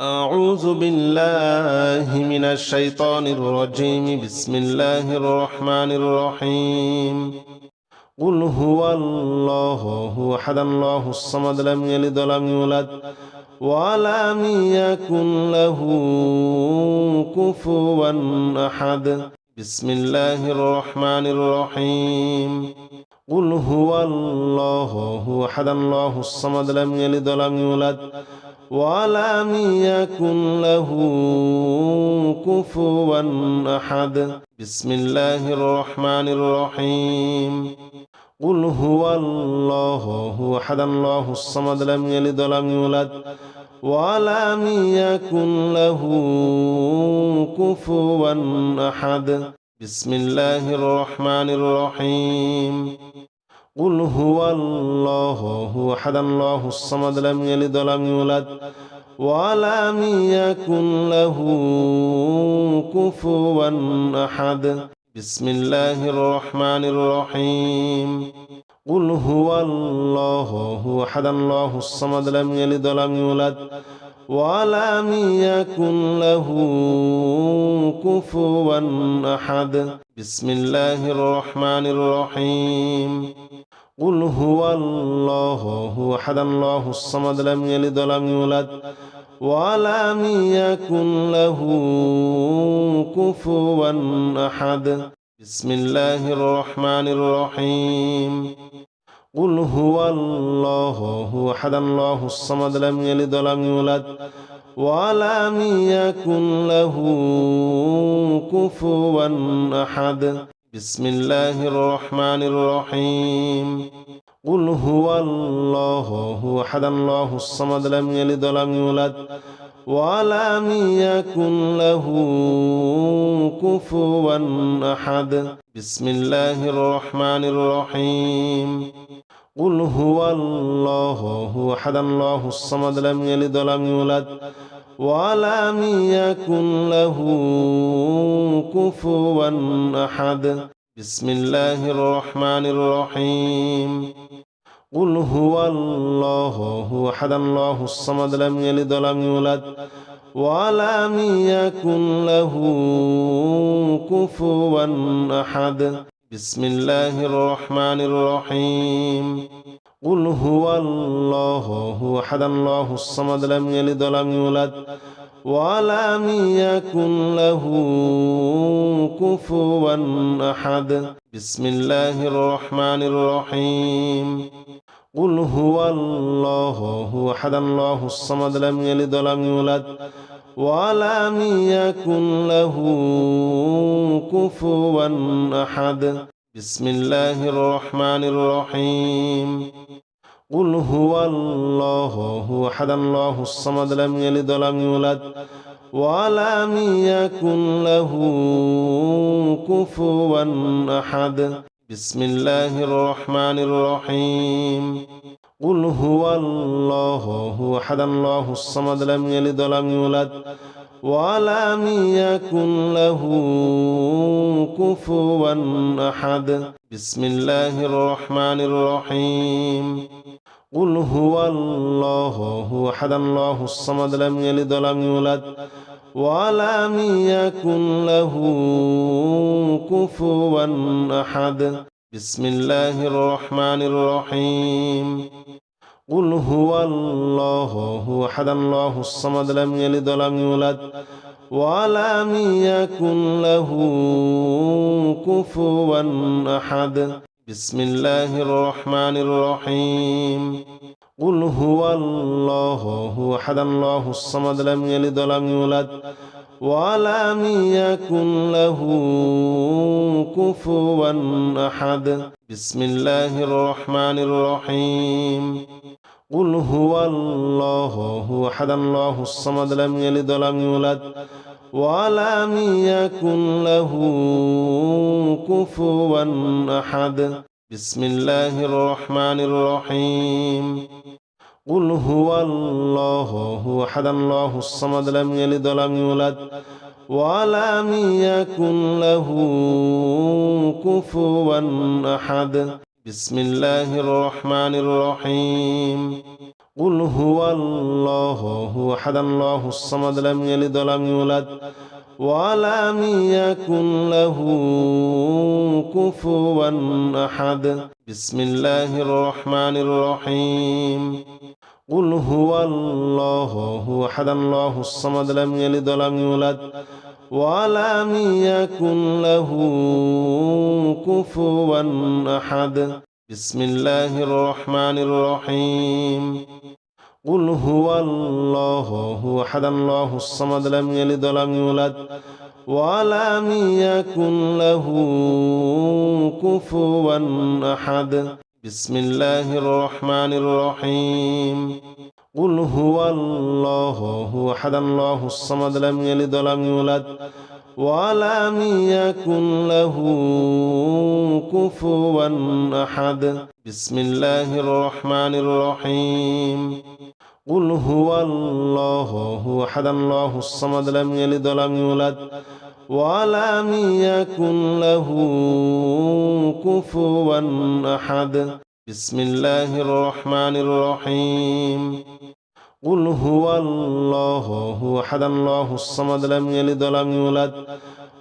أعوذ بالله من الشيطان الرجيم. بسم الله الرحمن الرحيم. قل هو الله أحد الله الصمد لم يلد ولم يولد ولم يكن له كفوا أحد. بسم الله الرحمن الرحيم. قل هو الله أحد الله الصمد لم يلد ولم يولد ولم يكن له كفوا أحد. بسم الله الرحمن الرحيم. قل هو الله أحد الله الصمد لم يلد ولم يولد ولم يكن له كفوا أحد. بسم الله الرحمن الرحيم. قل هو الله أحد الله الصمد لم يلد ولم يولد ولم يكن له كفوا أحد. بسم الله الرحمن الرحيم. قل هو الله أحد الله الصمد لم يلد ولم يولد ولم يكن له كفوا أحد. بسم الله الرحمن الرحيم. قل هو الله أحد الله الصمد لم يلد ولم يولد ولم يكن له كفوا أحد. بسم الله الرحمن الرحيم. قل هو الله أحد الله الصمد لم يلد ولم يولد ولم يكن له كفوا أحد. بسم الله الرحمن الرحيم. قل هو الله أحد الله الصمد لم يلد ولم يولد ولم يكن له كفوا أحد. بسم الله الرحمن الرحيم. قل هو الله أحد الله الصمد لم يلد ولم يولد ولم يكن له كفوا أحد. بسم الله الرحمن الرحيم. قل هو الله أحد الله الصمد لم يلد ولم يولد ولم يكن له كفوا أحد. بسم الله الرحمن الرحيم. قل هو الله أحد الله الصمد لم يلد ولم يولد ولم يكن له كفوا أحد. بسم الله الرحمن الرحيم. قل هو الله أحد الله الصمد لم يلد ولم يولد ولم يكن له كفوا أحد. بسم الله الرحمن الرحيم. قل هو الله أحد الله الصمد لم يلد ولم يولد ولم يكن له كفوا أحد. بسم الله الرحمن الرحيم. قل هو الله أحد الله الصمد لم يلد ولم يولد ولم يكن له كفوا أحد. بسم الله الرحمن الرحيم. قل هو الله أحد الله الصمد لم يلد ولم يولد ولم يكن له كفوا أحد. بسم الله الرحمن الرحيم. قل هو الله أحد الله الصمد لم يلد ولم يولد ولم يكن له كفوا أحد. بسم الله الرحمن الرحيم. قل هو الله أحد الله الصمد لم يلد ولم يولد ولم يكن له كفوا أحد. بسم الله الرحمن الرحيم. قل هو الله أحد الله الصمد لم يلد ولم يولد ولم يكن له كفوا أحد. بسم الله الرحمن الرحيم. قل هو الله أحد الله الصمد لم يلد ولم يولد ولم يكن له كفوا أحد. بسم الله الرحمن الرحيم. قل هو الله أحد الله الصمد لم يلد ولم يولد ولم يكن له كفوا أحد بسم الله الرحمن الرحيم قل هو الله أحد الله الصمد لم يلد ولم يولد ولم يكن له كفوا أحد بسم الله الرحمن الرحيم قل هو الله أحد الله الصمد لم يلد ولم يولد ولم يكن له كفوا أحد بسم الله الرحمن الرحيم قل هو الله أحد الله الصمد لم يلد ولم يولد ولم يكن له كفوا أحد بسم الله الرحمن الرحيم قل هو الله أحد الله الصمد لم يلد ولم يولد ولم يكن له كفوا أحد بسم الله الرحمن الرحيم قل هو الله أحد الله الصمد لم يلد ولم يولد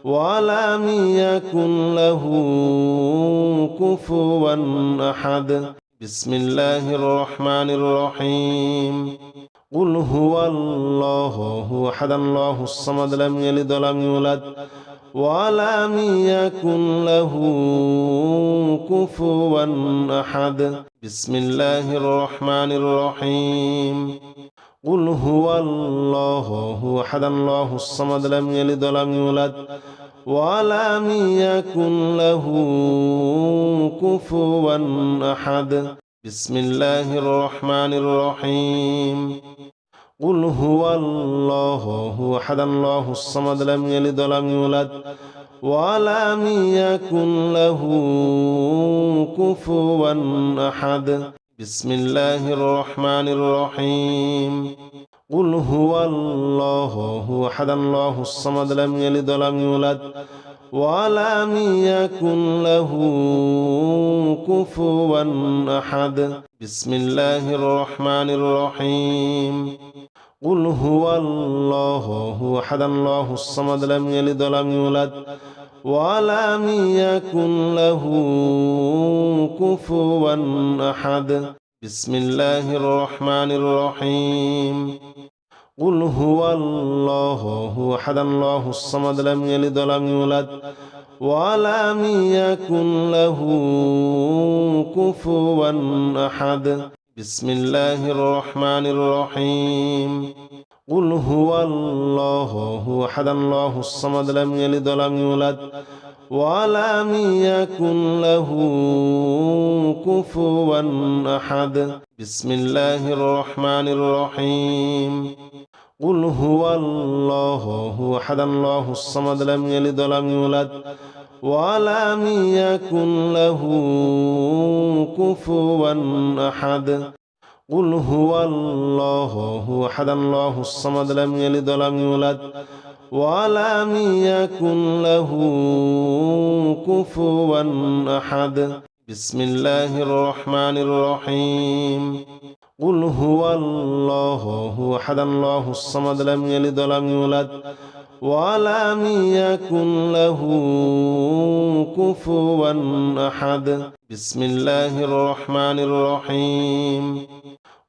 ولم يكن له كفوا أحد بسم الله الرحمن الرحيم قل هو الله أحد الله الصمد لم يلد ولم يولد ولم يكن له كفوا أحد بسم الله الرحمن الرحيم قل هو الله أحد الله الصمد لم يلد ولم يولد ولم يكن له كفوا أحد بسم الله الرحمن الرحيم قل هو الله أحد الله الصمد لم يلد ولم يولد ولم يكن له كفوا أحد بسم الله الرحمن الرحيم قل هو الله أحد الله الصمد لم يلد ولم يولد ولم يكن له كفوا أحد بسم الله الرحمن الرحيم قل هو الله أحد الله الصمد لم يلد ولم يولد ولم يكن له كفوا أحد بسم الله الرحمن الرحيم قل هو الله أحد الله الصمد لم يلد ولم يولد ولم يكن له كفوا أحد بسم الله الرحمن الرحيم قل هو الله أحد الله الصمد لم يلد ولم يولد ولم يكن له كفوا أحد بسم الله الرحمن الرحيم قل هو الله أحد الله الصمد لم يلد ولم يولد ولم يكن له كفوا أحد قل هو الله أحد الله الصمد لم يلد ولم يولد ولم يكن له كفوا أحد بسم الله الرحمن الرحيم قل هو الله أحد الله الصمد لم يلد ولم يولد ولم يكن له كفوا أحد بسم الله الرحمن الرحيم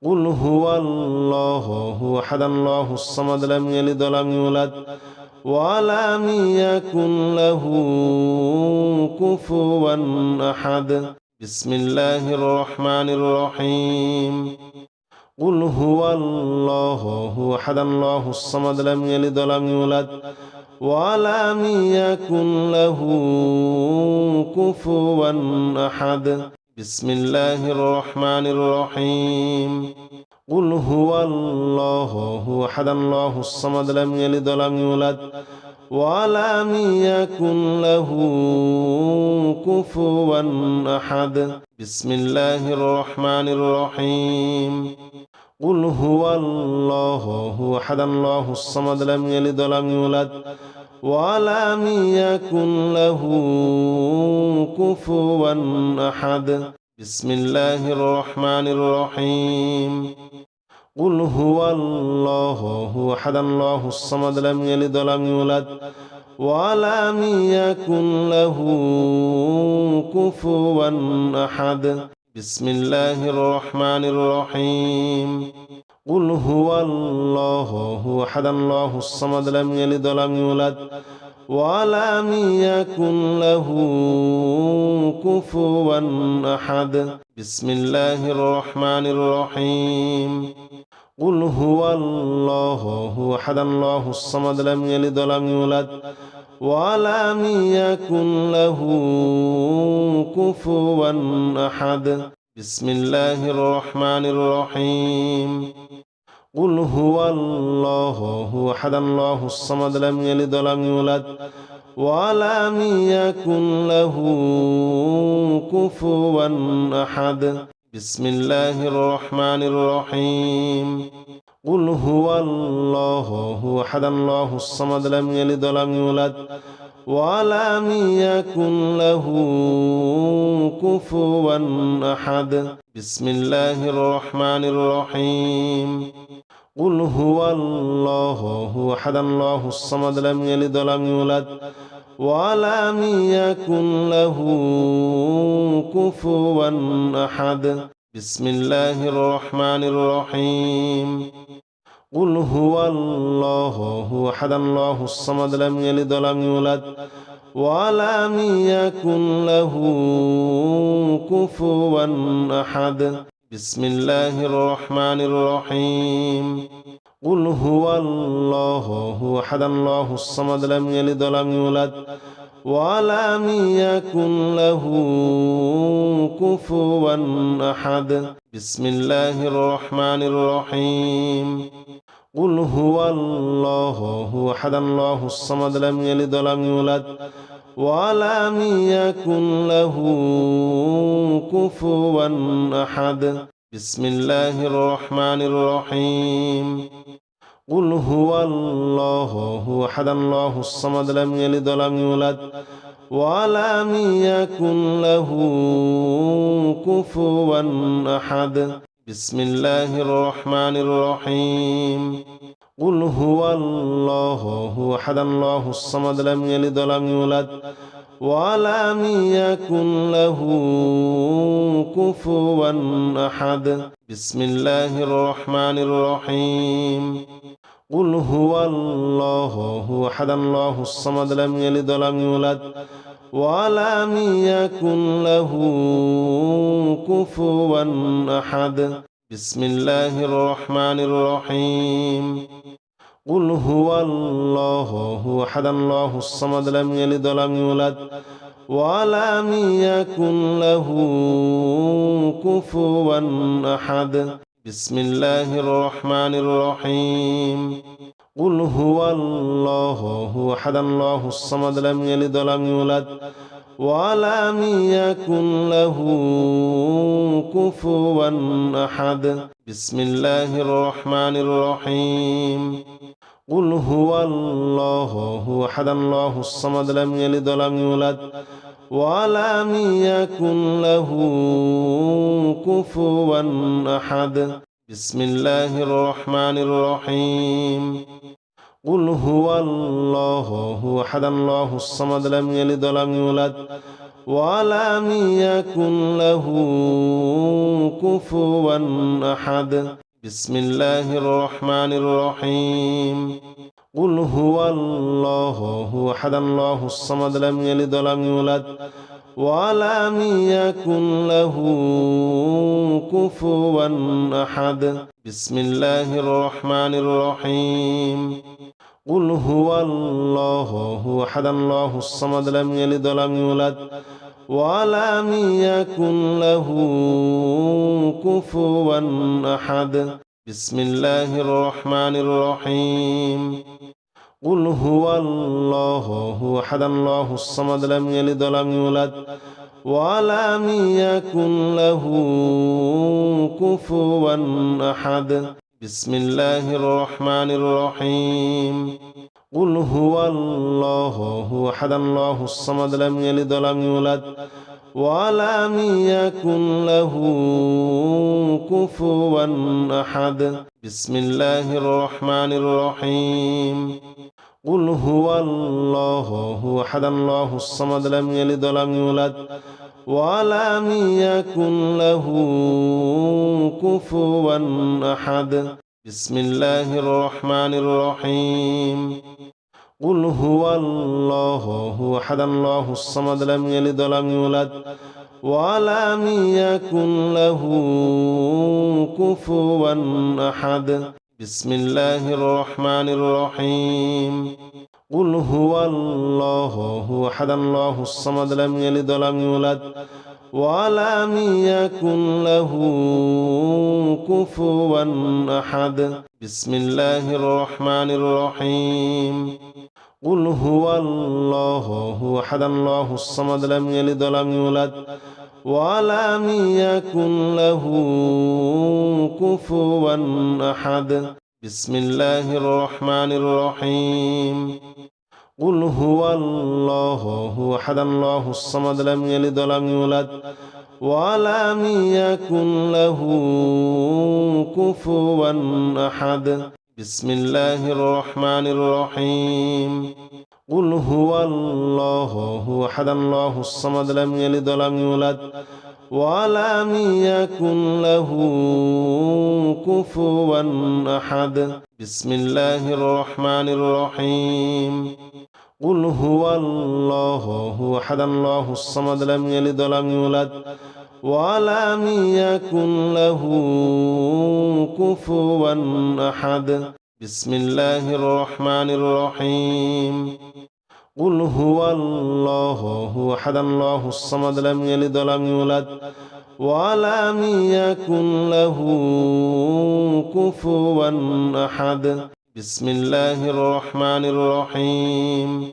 قل هو الله أحد الله الصمد لم يلد ولم يولد ولم يكن له كفوا أحد بسم الله الرحمن الرحيم قل هو الله أحد الله الصمد لم يلد ولم يولد ولم يكن له كفوا أحد بسم الله الرحمن الرحيم قل هو الله أحد الله الصمد لم يلد ولم يولد ولم يكن له كفوا أحد بسم الله الرحمن الرحيم قل هو الله أحد الله الصمد لم يلد ولم يولد ولم يكن له كفوا أحد بسم الله الرحمن الرحيم قل هو الله أحد الله الصمد لم يلد ولم يولد ولم يكن له كفوا أحد بسم الله الرحمن الرحيم قل هو الله أحد الله الصمد لم يلد ولم يولد ولم يكن له كفوا أحد بسم الله الرحمن الرحيم قل هو الله أحد الله الصمد لم يلد ولم يولد ولم يكن له كفوا أحد بسم الله الرحمن الرحيم قل هو الله أحد الله الصمد لم يلد ولم يولد ولم يكن له كفوا أحد بسم الله الرحمن الرحيم قل هو الله أحد الله الصمد لم يلد ولم يولد ولم يكن له كفوا أحد بسم الله الرحمن الرحيم قل هو الله أحد الله الصمد لم يلد ولم يولد ولم يكن له كفوا أحد بسم الله الرحمن الرحيم قل هو الله أحد الله الصمد لم يلد ولم يولد ولم يكن له كفوا أحد بسم الله الرحمن الرحيم قل هو الله أحد الله الصمد لم يلد ولم يولد ولم يكن له كفوا أحد بسم الله الرحمن الرحيم قل هو الله أحد الله الصمد لم يلد ولم يولد ولم يكن له كفوا أحد بسم الله الرحمن الرحيم قل هو الله أحد الله الصمد لم يلد ولم يولد ولم يكن له كفوا أحد بسم الله الرحمن الرحيم قل هو الله أحد الله الصمد لم يلد ولم يولد ولم يكن له كفوا أحد بسم الله الرحمن الرحيم قل هو الله أحد الله الصمد لم يلد ولم يولد ولم يكن له كفوا أحد بسم الله الرحمن الرحيم قل هو الله أحد الله الصمد لم يلد ولم يولد ولم يكن له كفوا أحد بسم الله الرحمن الرحيم قل هو الله أحد الله الصمد لم يلد ولم يولد ولم يكن له كفوا أحد بسم الله الرحمن الرحيم قل هو الله أحد الله الصمد لم يلد ولم يولد ولم يكن له كفوا أحد بسم الله الرحمن الرحيم قل هو الله أحد الله الصمد لم يلد ولم يولد ولم يكن له كفوا أحد بسم الله الرحمن الرحيم قل هو الله أحد الله الصمد لم يلد ولم يولد ولم يكن له كفوا أحد بسم الله الرحمن الرحيم قل هو الله أحد الله الصمد لم يلد ولم يولد ولم يكن له كفوا أحد بسم الله الرحمن الرحيم قل هو الله أحد الله الصمد لم يلد ولم يولد ولم يكن له كفوا أحد بسم الله الرحمن الرحيم قل هو الله أحد الله الصمد لم يلد ولم يولد ولم يكن له كفوا أحد بسم الله الرحمن الرحيم قل هو الله أحد الله الصمد لم يلد ولم يولد ولم يكن له كفوا أحد بسم الله الرحمن الرحيم قل هو الله أحد الله الصمد لم يلد ولم يولد ولم يكن له كفوا أحد بسم الله الرحمن الرحيم قل هو الله أحد الله الصمد لم يلد ولم يولد ولم يكن له كفوا أحد بسم الله الرحمن الرحيم قل هو الله أحد الله الصمد لم يلد ولم يولد ولم يكن له كفوا أحد بسم الله الرحمن الرحيم قل هو الله أحد الله الصمد لم يلد ولم يولد ولم يكن له كفوا أحد بسم الله الرحمن الرحيم قل هو الله أحد الله الصمد لم يلد ولم يولد ولم يكن له كفوا أحد بسم الله الرحمن الرحيم قل هو الله أحد الله الصمد لم يلد ولم يولد ولم يكن له كفوا أحد بسم الله الرحمن الرحيم قل هو الله أحد الله الصمد لم يلد ولم يولد ولم يكن له كفوا أحد بسم الله الرحمن الرحيم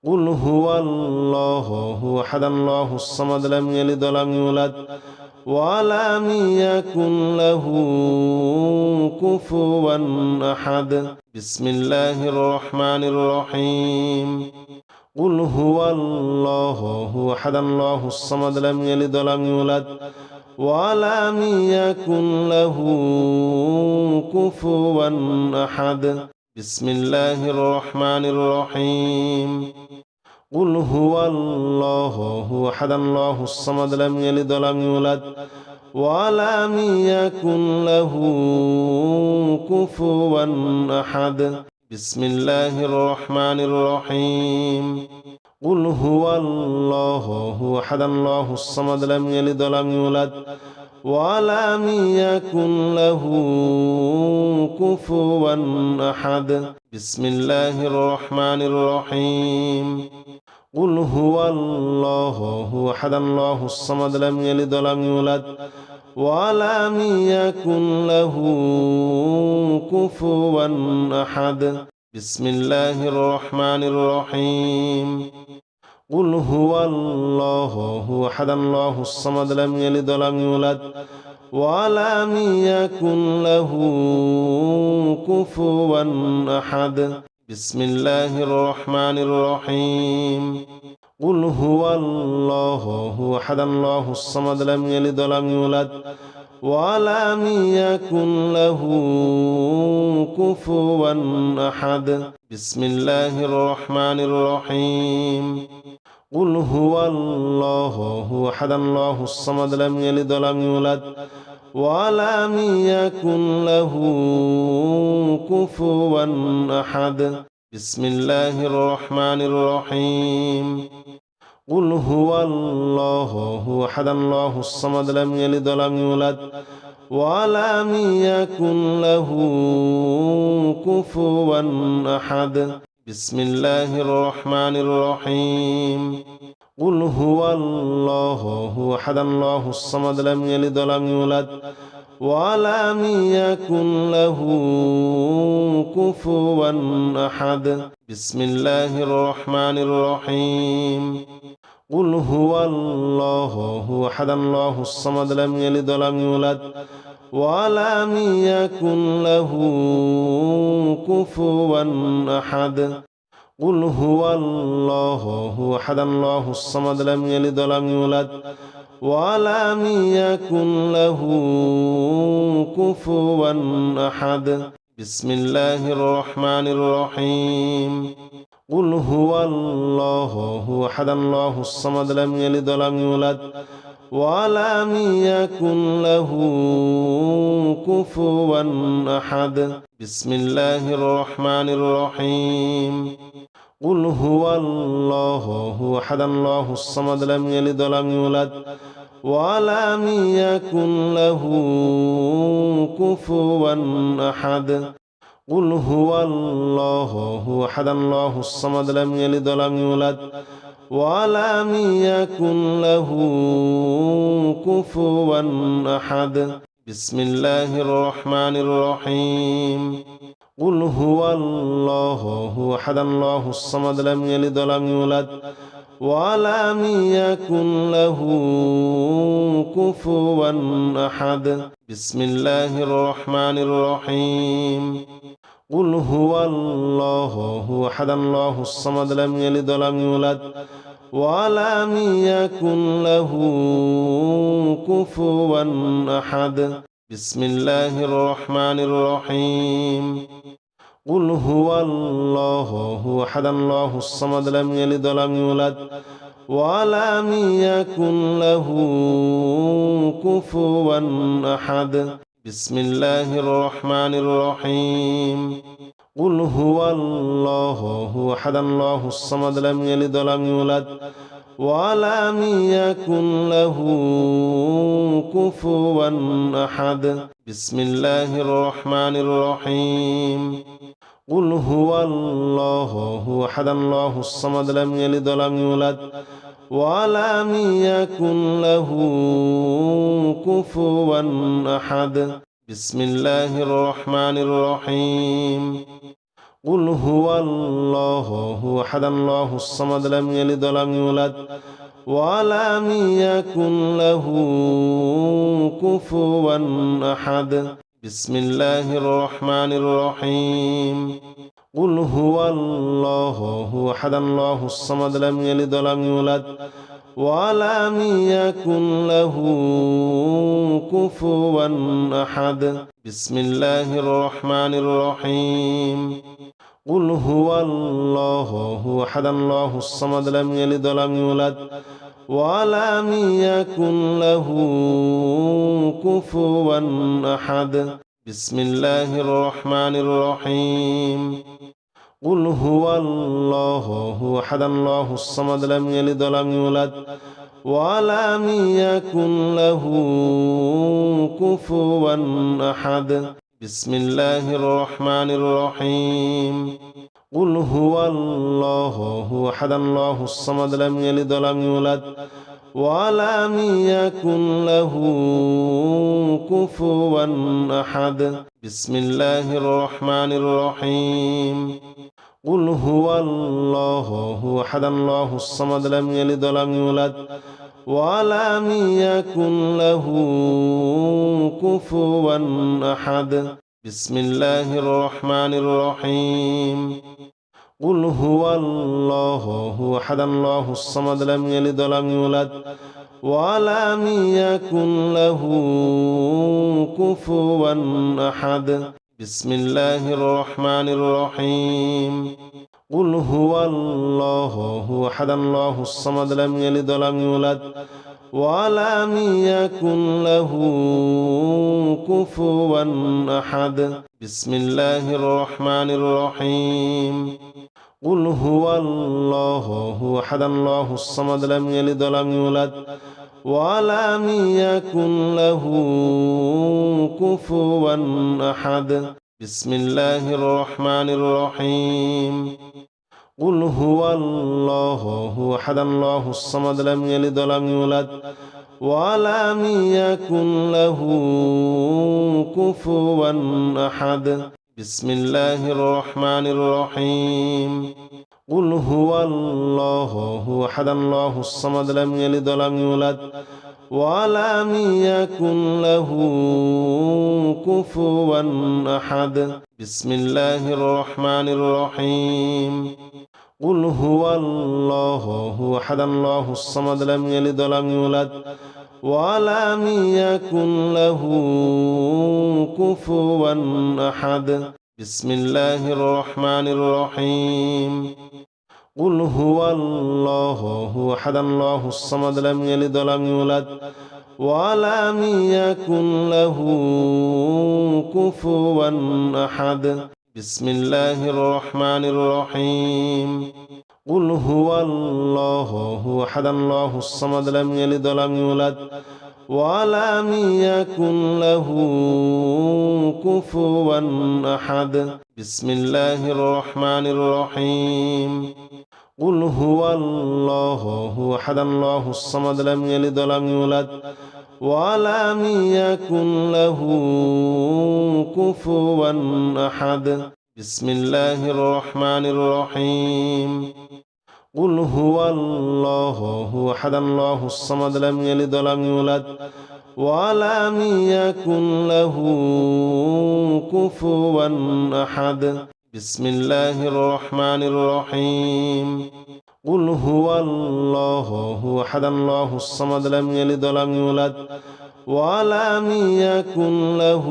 قل هو الله أحد الله الصمد لم يلد ولم يولد ولم يكن له كفوا أحد بسم الله الرحمن الرحيم قل هو الله أحد الله الصمد لم يلد ولم يولد ولم يكن له كفوا أحد بسم الله الرحمن الرحيم قل هو الله أحد الله الصمد لم يلد ولم يولد ولم يكن له كفوا أحد بسم الله الرحمن الرحيم قل هو الله أحد الله الصمد لم يلد ولم يولد ولم يكن له كفوا أحد بسم الله الرحمن الرحيم قل هو الله أحد الله الصمد لم يلد ولم يولد ولم يكن له كفوا أحد بسم الله الرحمن الرحيم قل هو الله أحد الله الصمد لم يلد ولم يولد ولم يكن له كفوا أحد بسم الله الرحمن الرحيم قل هو الله أحد الله الصمد لم يلد ولم يولد ولم يكن له كفوا أحد بسم الله الرحمن الرحيم قل هو الله أحد الله الصمد لم يلد ولم يولد ولم يكن له كفوا أحد بسم الله الرحمن الرحيم قل هو الله أحد الله الصمد لم يلد ولم يولد ولم يكن له كفوا أحد بسم الله الرحمن الرحيم قل هو الله أحد الله الصمد لم يلد ولم يولد ولم يكن له كفوا أحد بسم الله الرحمن الرحيم قل هو الله أحد الله الصمد لم يلد ولم يولد ولم يكن له كفوا أحد قل هو الله أحد الله الصمد لم يلد ولم يولد ولم يكن له كفوا أحد بسم الله الرحمن الرحيم قل هو الله أحد الله الصمد لم يلد ولم يولد ولم يكن له كفوا أحد بسم الله الرحمن الرحيم قل هو الله أحد الله الصمد لم يلد ولم يولد ولم يكن له كفوا أحد قل هو الله أحد الله الصمد لم يلد ولم يولد ولم يكن له كفوا أحد بسم الله الرحمن الرحيم قل هو الله أحد الله الصمد لم يلد ولم يولد ولم يكن له كفوا أحد بسم الله الرحمن الرحيم قل هو الله أحد الله الصمد لم يلد ولم يولد ولم يكن له كفوا أحد بسم الله الرحمن الرحيم قل هو الله أحد الله الصمد لم يلد ولم يولد ولم يكن له كفوا أحد بسم الله الرحمن الرحيم قل هو الله أحد الله الصمد لم يلد ولم يولد ولم يكن له كفوا أحد بسم الله الرحمن الرحيم قل هو الله أحد الله الصمد لم يلد ولم يولد ولم يكن له كفوا أحد بسم الله الرحمن الرحيم قل هو الله أحد الله الصمد لم يلد ولم يولد ولم يكن له كفوا أحد بسم الله الرحمن الرحيم قل هو الله أحد الله الصمد لم يلد ولم يولد ولم يكن له كفوا أحد بسم الله الرحمن الرحيم قل هو الله أحد الله الصمد لم يلد ولم يولد ولم يكن له كفوا أحد بسم الله الرحمن الرحيم قل هو الله أحد الله الصمد لم يلد ولم يولد ولم يكن له كفوا أحد بسم الله الرحمن الرحيم قل هو الله أحد الله الصمد لم يلد ولم يولد ولم يكن له كفوا أحد بسم الله الرحمن الرحيم قل هو الله أحد الله الصمد لم يلد ولم يولد ولم يكن له كفوا أحد بسم الله الرحمن الرحيم قل هو الله أحد الله الصمد لم يلد ولم يولد ولم يكن له كفوا أحد بسم الله الرحمن الرحيم قل هو الله أحد الله الصمد لم يلد ولم يولد ولم يكن له كفوا أحد بسم الله الرحمن الرحيم قل هو الله أحد الله الصمد لم يلد ولم يولد ولم يكن له كفوا أحد بسم الله الرحمن الرحيم قل هو الله أحد الله الصمد لم يلد ولم يولد ولم يكن له كفوا أحد بسم الله الرحمن الرحيم قل هو الله أحد الله الصمد لم يلد ولم يولد ولم يكن له كفوا أحد بسم الله الرحمن الرحيم قل هو الله أحد الله الصمد لم يلد ولم يولد ولم يكن له كفوا أحد بسم الله الرحمن الرحيم قل هو الله أحد الله الصمد لم يلد ولم يولد ولم يكن له كفوا أحد بسم الله الرحمن الرحيم قل هو الله أحد الله الصمد لم يلد ولم يولد ولم يكن له كفوا أحد بسم الله الرحمن الرحيم قل هو الله أحد الله الصمد لم يلد ولم يولد ولم يكن له كفوا أحد بسم الله الرحمن الرحيم قل هو الله أحد الله الصمد لم يلد ولم يولد ولم يكن له كفوا أحد بسم الله الرحمن الرحيم قل هو الله أحد الله الصمد لم يلد ولم يولد ولم يكن له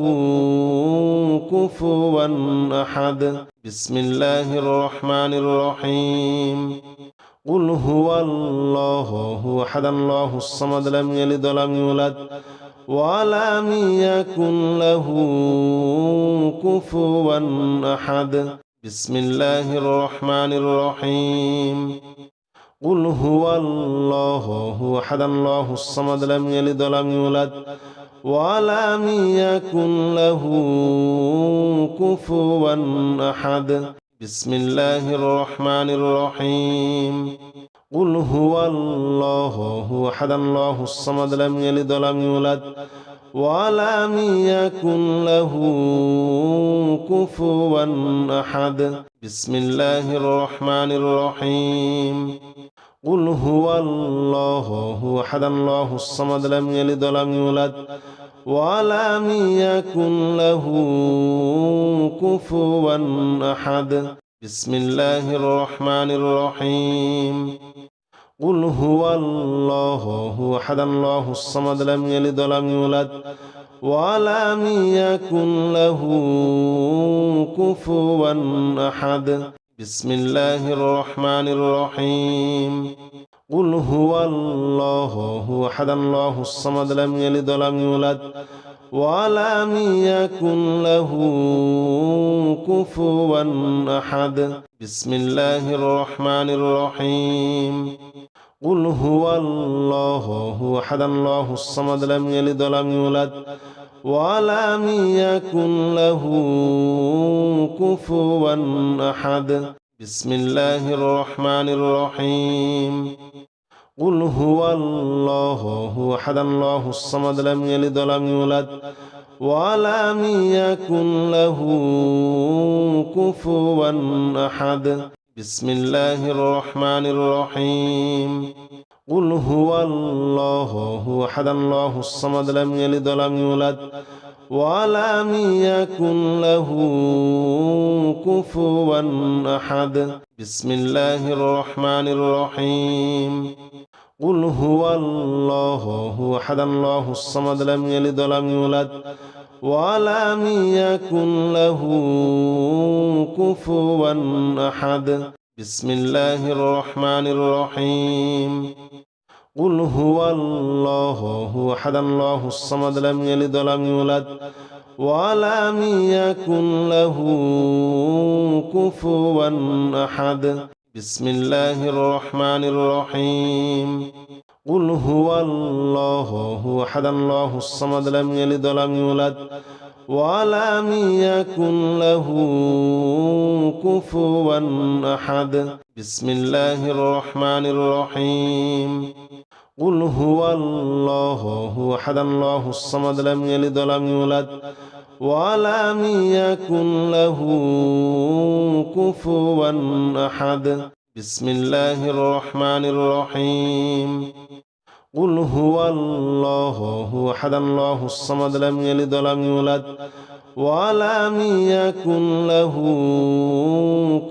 كفوا أحد بسم الله الرحمن الرحيم قل هو الله أحد الله الصمد لم يلد ولم يولد ولم يكن له كفوا أحد بسم الله الرحمن الرحيم قل هو الله أحد الله الصمد لم يلد ولم يولد ولم يكن له كفوا أحد بسم الله الرحمن الرحيم قل هو الله أحد الله الصمد لم يلد ولم يولد ولم يكن له كفوا أحد بسم الله الرحمن الرحيم قل هو الله أحد الله الصمد لم يلد ولم يولد ولم يكن له كفوا أحد بسم الله الرحمن الرحيم قل هو الله أحد الله الصمد لم يلد ولم يولد ولم يكن له كفوا أحد بسم الله الرحمن الرحيم قل هو الله أحد الله الصمد لم يلد ولم يولد ولم يكن له كفوا أحد بسم الله الرحمن الرحيم قل هو الله أحد الله الصمد لم يلد ولم يولد ولم يكن له كفوا أحد بسم الله الرحمن الرحيم قل هو الله أحد الله الصمد لم يلد ولم يولد ولم يكن له كفوا أحد بسم الله الرحمن الرحيم قل هو الله أحد الله الصمد لم يلد ولم يولد ولم يكن له كفوا أحد بسم الله الرحمن الرحيم قل هو الله أحد الله الصمد لم يلد ولم يولد ولم يكن له كفوا أحد بسم الله الرحمن الرحيم قل هو الله أحد الله الصمد لم يلد ولم يولد ولم يكن له كفوا أحد بسم الله الرحمن الرحيم قل هو الله أحد الله الصمد لم يلد ولم يولد ولم يكن له كفوا أحد بسم الله الرحمن الرحيم قل هو الله أحد الله الصمد لم يلد ولم يولد ولم يكن له كفوا أحد بسم الله الرحمن الرحيم قل هو الله أحد الله الصمد لم يلد ولم يولد ولم يكن له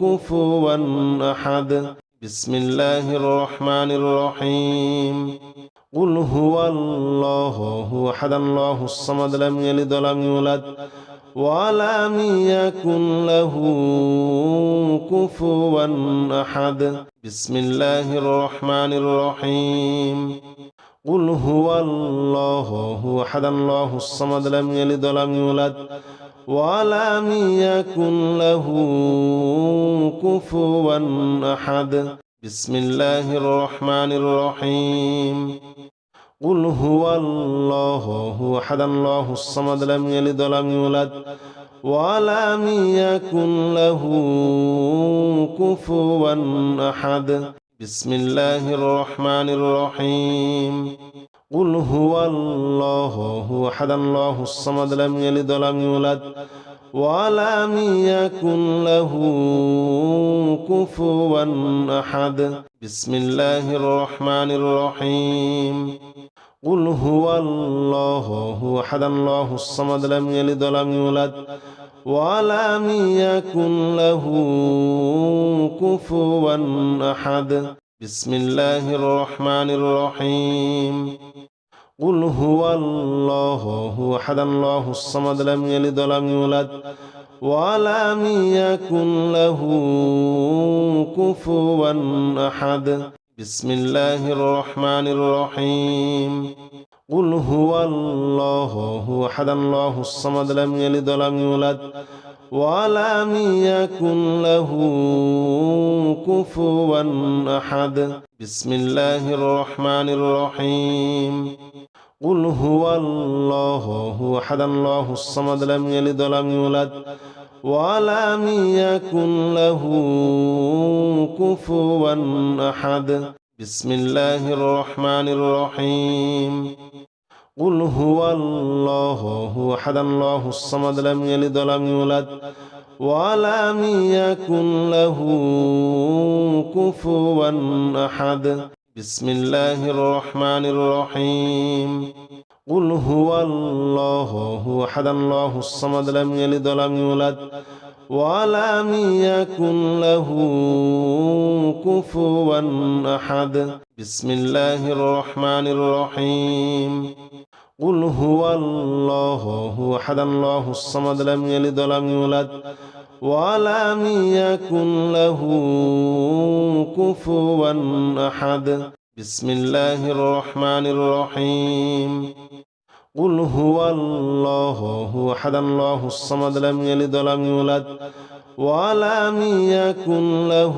كفوا أحد. بسم الله الرحمن الرحيم. قل هو الله أحد الله الصمد لم يلد ولم يولد ولم يكن له كفوا أحد. بسم الله الرحمن الرحيم. قل هو الله أحد الله الصمد لم يلد ولم يولد ولم يكن له كفوا أحد. بسم الله الرحمن الرحيم. قل هو الله أحد الله الصمد لم يلد ولم يولد ولم يكن له كفوا أحد. بسم الله الرحمن الرحيم. قل هو الله أحد الله الصمد لم يلد ولم يولد ولم يكن له كفوا أحد. بسم الله الرحمن الرحيم. قل هو الله أحد الله الصمد لم يلد ولم يولد ولم يكن له كفوا أحد. بسم الله الرحمن الرحيم. قل هو الله أحد الله الصمد لم يلد ولم يولد ولم يكن له كفوا أحد. بسم الله الرحمن الرحيم. قل هو الله أحد الله الصمد لم يلد ولم يولد ولم يكن له كفوا أحد. بسم الله الرحمن الرحيم. قل هو الله أحد الله الصمد لم يلد ولم يولد ولم يكن له كفوا أحد. بسم الله الرحمن الرحيم. قل هو الله أحد الله الصمد لم يلد ولم يولد ولم يكن له كفوا أحد. بسم الله الرحمن الرحيم. قل هو الله أحد الله الصمد لم يلد ولم يولد ولم يكن له كفوا أحد. بسم الله الرحمن الرحيم. قل هو الله أحد الله الصمد لم يلد ولم يولد ولم يكن له كفوا أحد. بسم الله الرحمن الرحيم. قل هو الله أحد الله الصمد لم يلد ولم يولد ولم يكن له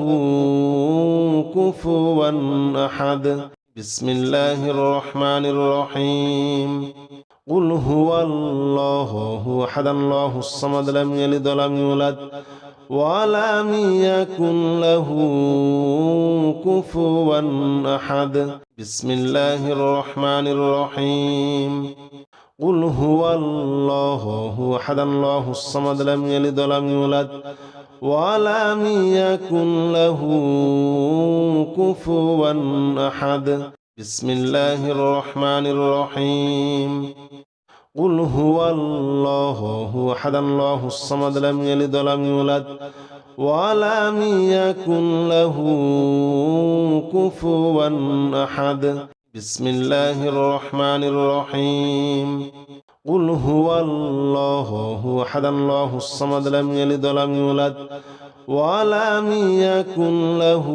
كفوا أحد. بسم الله الرحمن الرحيم. قل هو الله أحد الله الصمد لم يلد ولم يولد ولم يكن له كفوا أحد. بسم الله الرحمن الرحيم. قل هو الله أحد الله الصمد لم يلد ولم يولد ولم يكن له كفوا أحد. بسم الله الرحمن الرحيم. قل هو الله أحد الله الصمد لم يلد ولم يولد ولم يكن له كفوا أحد. بسم الله الرحمن الرحيم. قل هو الله أحد الله الصمد لم يلد ولم يولد ولم يكن له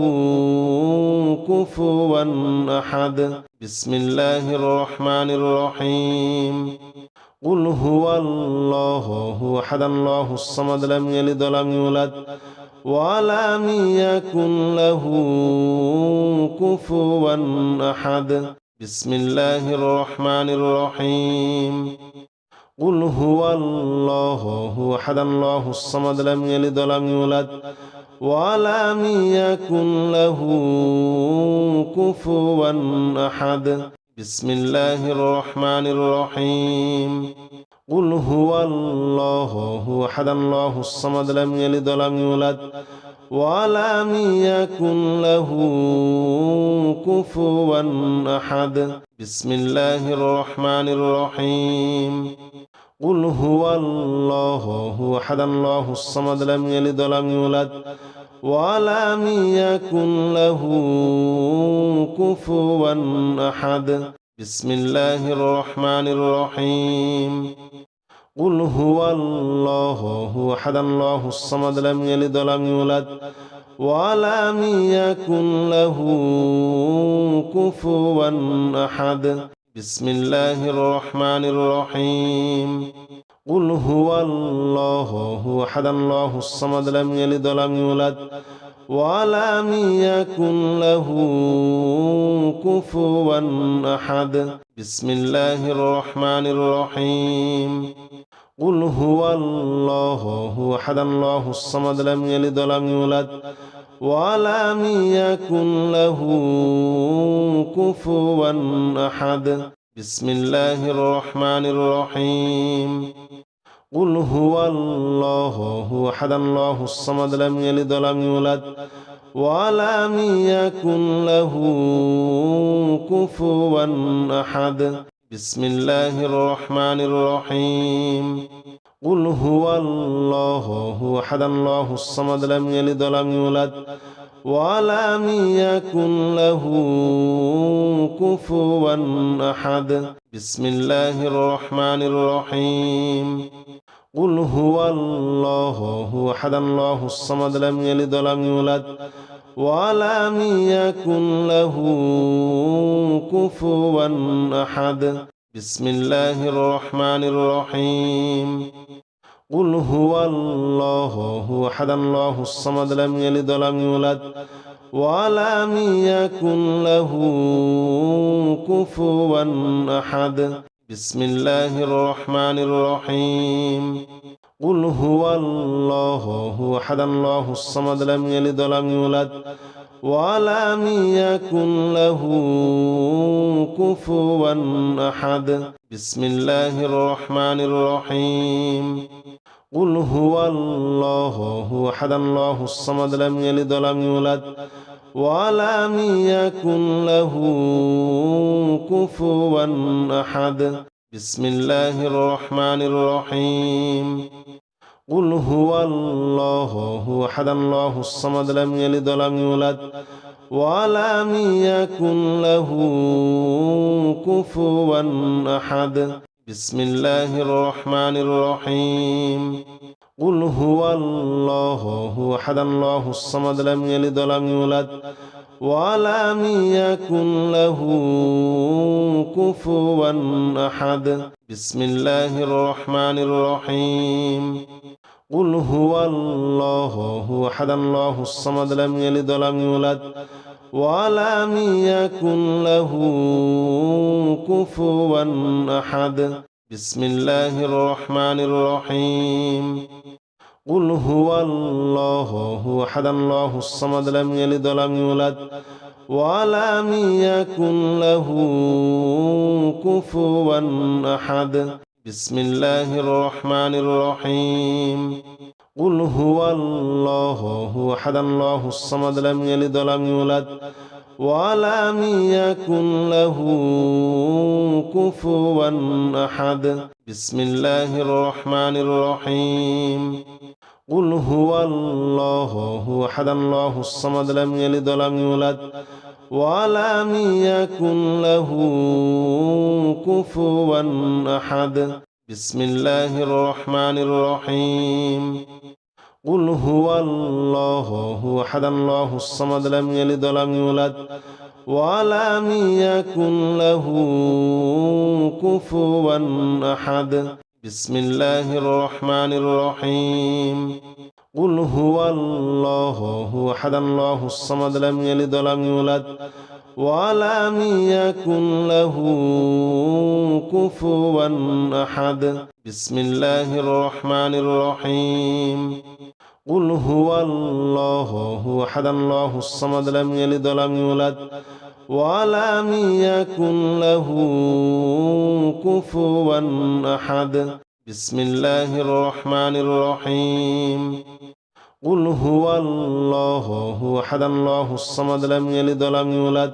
كفوا أحد. بسم الله الرحمن الرحيم. قل هو الله أحد الله الصمد لم يلد ولم يولد ولم يكن له كفوا أحد. بسم الله الرحمن الرحيم. قل هو الله أحد الله الصمد لم يلد ولم يولد ولم يكن له كفوا أحد. بسم الله الرحمن الرحيم. قل هو الله أحد الله الصمد لم يلد ولم يولد ولم يكن له كفوا أحد. بسم الله الرحمن الرحيم. قل هو الله أحد الله الصمد لم يلد ولم يولد ولم يكن له كفوا أحد بسم الله الرحمن الرحيم قل هو الله أحد الله الصمد لم يلد ولم يولد ولم يكن له كفوا أحد بسم الله الرحمن الرحيم قل هو الله أحد الله الصمد لم يلد ولم يولد ولم يكن له كفوا أحد بسم الله الرحمن الرحيم قل هو الله أحد الله الصمد لم يلد ولم يولد ولم يكن له كفوا أحد بسم الله الرحمن الرحيم قل هو الله أحد الله الصمد لم يلد ولم يولد ولم يكن له كفوا أحد بسم الله الرحمن الرحيم قل هو الله أحد الله الصمد لم يلد ولم يولد ولم يكن له كفوا أحد بسم الله الرحمن الرحيم قل هو الله أحد الله الصمد لم يلد ولم يولد ولم يكن له كفوا أحد بسم الله الرحمن الرحيم قل هو الله أحد الله الصمد لم يلد ولم يولد ولم يكن له كفوا أحد بسم الله الرحمن الرحيم قل هو الله أحد الله الصمد لم يلد ولم يولد ولم يكن له كفوا أحد بسم الله الرحمن الرحيم قل هو الله أحد الله الصمد لم يلد ولم يولد ولم يكن له كفوا أحد بسم الله الرحمن الرحيم قل هو الله أحد الله الصمد لم يلد ولم يولد ولم يكن له كفوا أحد بسم الله الرحمن الرحيم قل هو الله أحد الله الصمد لم يلد ولم يولد ولم يكن له كفوا أحد بسم الله الرحمن الرحيم قل هو الله أحد الله الصمد لم يلد ولم يولد ولم يكن له كفوا أحد بسم الله الرحمن الرحيم قل هو الله أحد الله الصمد لم يلد ولم يولد ولم يكن له كفوا أحد بسم الله الرحمن الرحيم قل هو الله أحد الله الصمد لم يلد ولم يولد ولم يكن له كفوا أحد بسم الله الرحمن الرحيم قل هو الله أحد الله الصمد لم يلد ولم يولد ولم يكن له كفوا أحد بسم الله الرحمن الرحيم قل هو الله أحد الله الصمد لم يلد ولم يولد ولم يكن له كفوا أحد بسم الله الرحمن الرحيم قل هو الله أحد الله الصمد لم يلد ولم يولد ولم يكن له كفوا أحد بسم الله الرحمن الرحيم قل هو الله أحد الله الصمد لم يلد ولم يولد ولم يكن له كفوا أحد بسم الله الرحمن الرحيم قل هو الله أحد الله الصمد لم يلد ولم يولد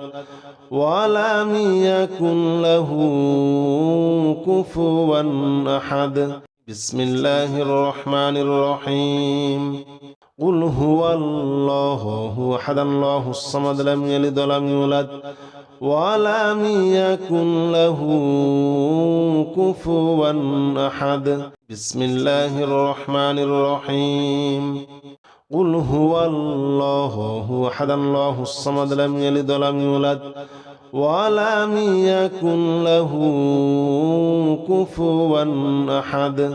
ولم يكن له كفوا أحد بسم الله الرحمن الرحيم قل هو الله أحد الله الصمد لم يلد ولم يولد ولم يكن له كفوا أحد بسم الله الرحمن الرحيم قل هو الله أحد الله الصمد لم يلد ولم يولد ولم يكن له كفوا أحد